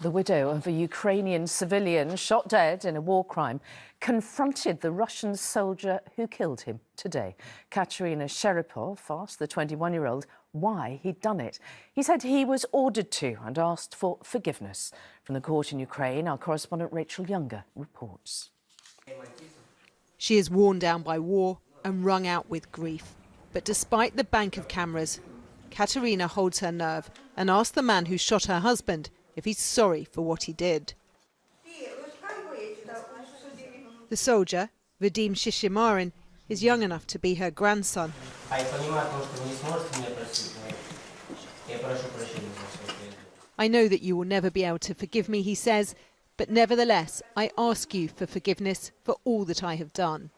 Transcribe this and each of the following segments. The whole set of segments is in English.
The widow of a Ukrainian civilian shot dead in a war crime confronted the Russian soldier who killed him today. Katerina Sheripov asked the 21-year-old why he'd done it. He said he was ordered to and asked for forgiveness. From the court in Ukraine, our correspondent Rachel Younger reports. She is worn down by war and wrung out with grief. But despite the bank of cameras, Katerina holds her nerve and asks the man who shot her husband if he's sorry for what he did. The soldier, Vadim Shishimarin, is young enough to be her grandson. I know that you will never be able to forgive me, he says, but nevertheless, I ask you for forgiveness for all that I have done.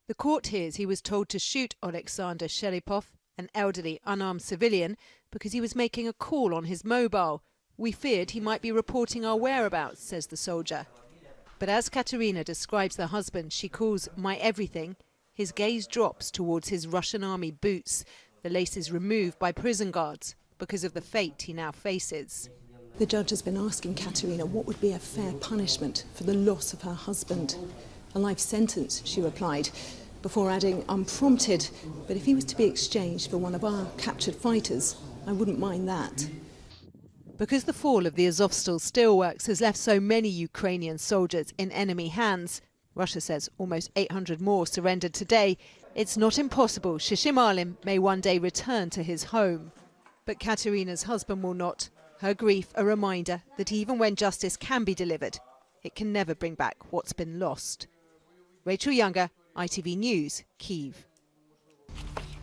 The court hears he was told to shoot Alexander Sheripov, an elderly, unarmed civilian, because he was making a call on his mobile. We feared he might be reporting our whereabouts, says the soldier. But as Katerina describes the husband she calls my everything, his gaze drops towards his Russian army boots, the laces removed by prison guards because of the fate he now faces. The judge has been asking Katerina what would be a fair punishment for the loss of her husband. A life sentence, she replied, before adding, unprompted, but if he was to be exchanged for one of our captured fighters, I wouldn't mind that. Because the fall of the Azovstal steelworks has left so many Ukrainian soldiers in enemy hands, Russia says almost 800 more surrendered today, it's not impossible Shishimarin may one day return to his home. But Katerina's husband will not. Her grief a reminder that even when justice can be delivered, it can never bring back what's been lost. Rachel Younger, ITV News, Kyiv.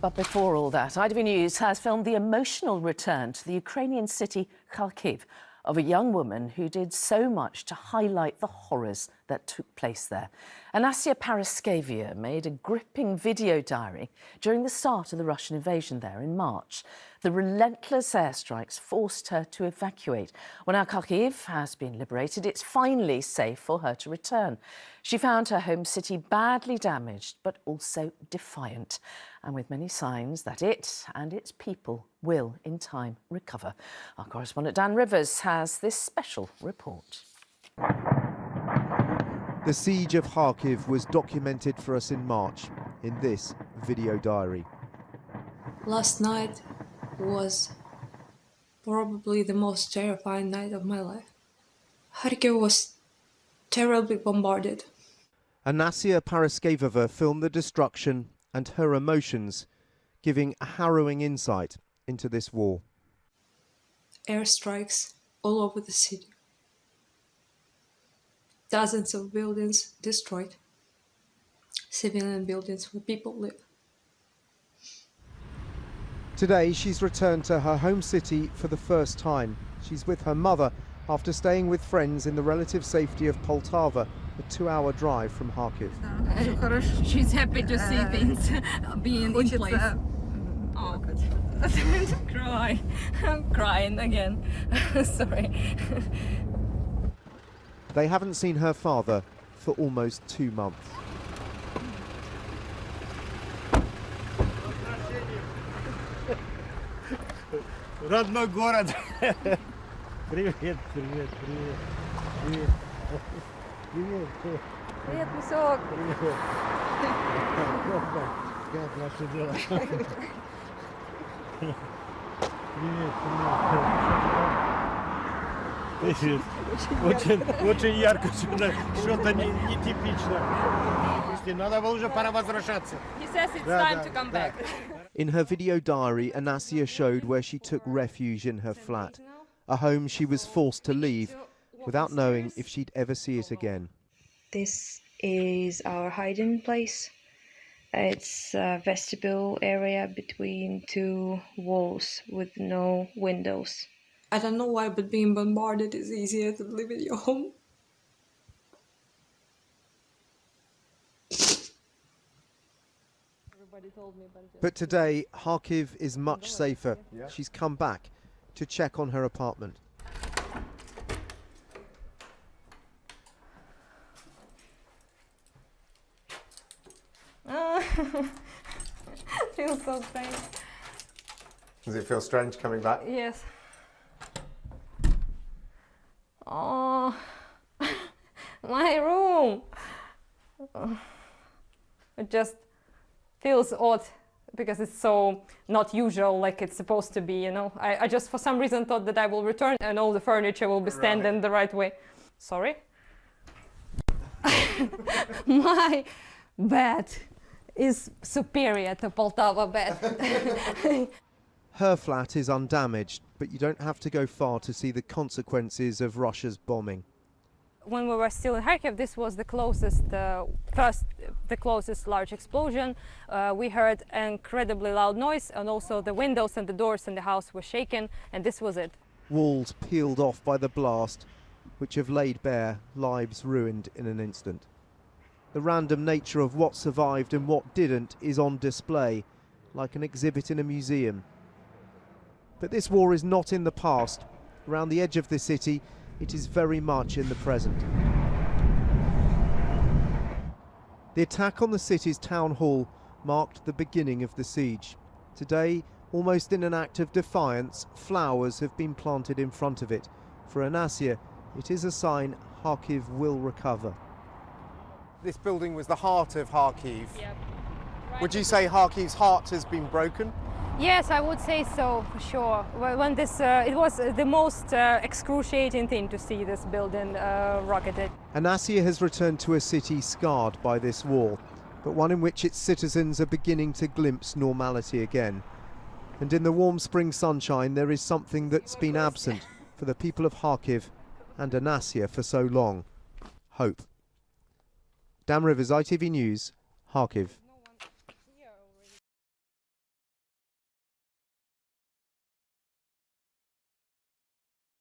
But before all that, ITV News has filmed the emotional return to the Ukrainian city Kharkiv of a young woman who did so much to highlight the horrors that took place there. Anasia Paraskevia made a gripping video diary during the start of the Russian invasion there in March. The relentless airstrikes forced her to evacuate. Well, now Kharkiv has been liberated, it's finally safe for her to return. She found her home city badly damaged, but also defiant, and with many signs that it and its people will, in time, recover. Our correspondent Dan Rivers has this special report. The siege of Kharkiv was documented for us in March in this video diary. Last night was probably the most terrifying night of my life. Kharkiv was terribly bombarded. Anasia Paraskevia filmed the destruction and her emotions, giving a harrowing insight into this war. Airstrikes all over the city. Dozens of buildings destroyed. Civilian buildings where people live. Today, she's returned to her home city for the first time. She's with her mother after staying with friends in the relative safety of Poltava, a 2-hour drive from Kharkiv. She's happy to see things being in place. Oh, cry. I'm crying again. Sorry. They haven't seen her father for almost 2 months. Родной город. Привет, привет, привет. Привет. Привет. Привет, песок. Привет. Как ваши дела? Привет, привет. Очень ярко, что-то нетипично. Надо было уже пора возвращаться. He says it's time to come back. In her video diary, Anasia showed where she took refuge in her flat, a home she was forced to leave without knowing if she'd ever see it again. This is our hiding place. It's a vestibule area between 2 walls with no windows. I don't know why, but being bombarded is easier than living your home. But today, Kharkiv is much safer. She's come back to check on her apartment. Feels so strange. Does it feel strange coming back? Yes. My room. It just feels odd because it's so not usual like it's supposed to be, you know. I just for some reason thought that I will return and all the furniture will be standing the right way. Sorry? My bed is superior to Poltava bed. Her flat is undamaged, but you don't have to go far to see the consequences of Russia's bombing. When we were still in Kharkiv, this was the closest, the closest large explosion. We heard an incredibly loud noise, and also the windows and the doors in the house were shaken, and this was it. Walls peeled off by the blast, which have laid bare lives ruined in an instant. The random nature of what survived and what didn't is on display, like an exhibit in a museum. But this war is not in the past. Around the edge of the city, it is very much in the present. The attack on the city's town hall marked the beginning of the siege. Today, almost in an act of defiance, flowers have been planted in front of it. For Anasia, it is a sign Kharkiv will recover. This building was the heart of Kharkiv. Yep. Would you say Kharkiv's heart has been broken? Yes, I would say so, for sure. When this, it was the most excruciating thing to see this building rocketed. Anasia has returned to a city scarred by this war, but one in which its citizens are beginning to glimpse normality again. And in the warm spring sunshine, there is something that's been absent for the people of Kharkiv and Anasia for so long: hope. Dan Rivers, ITV News, Kharkiv.